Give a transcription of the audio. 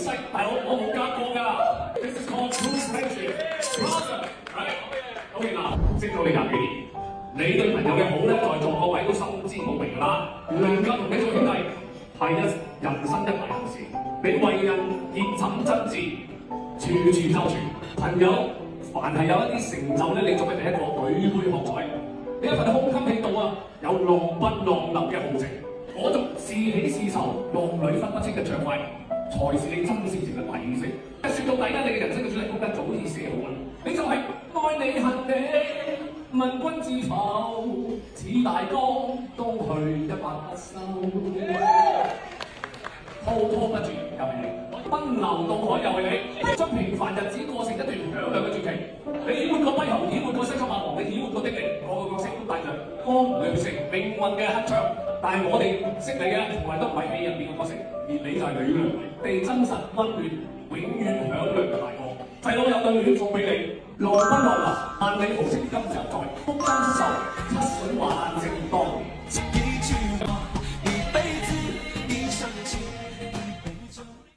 識，但係我冇夾過㗎。This is called true friendship, brother, right? OK 嗱，識咗你廿幾年，你對朋友嘅好咧，在座各位都心知肚明㗎啦。能夠同你做兄弟係人生一大幸事，你為人熱忱真摯，處處周全。朋友凡係有一啲成就咧，你做嘅第一個舉杯喝彩。你一份胸襟氣度啊，有浪奔浪流嘅豪情，嗰種是喜是愁、浪裏分不清嘅暢快，才是你真性情嘅底色。説到底咧，你嘅人生嘅主題曲咧，早已寫好啦。你就係愛你恨你，問君自仇，似大江東去一發不收。滔滔不絕又係你，奔流到海又係你，將平凡日子過成一段響亮嘅傳奇。你演活過跛豪，演活過西裝馬王，你演活過的你，個個角色都帶着江湖嘅血性、命運嘅鏗鏘。但係我哋識你嘅，從來都唔係戲入邊嘅角色，而你就係呂良偉，地真實溫暖、永遠響亮嘅大哥。細佬有對聯送俾你，浪奔浪流，萬里無情今常在，福爭壽，七水還成道。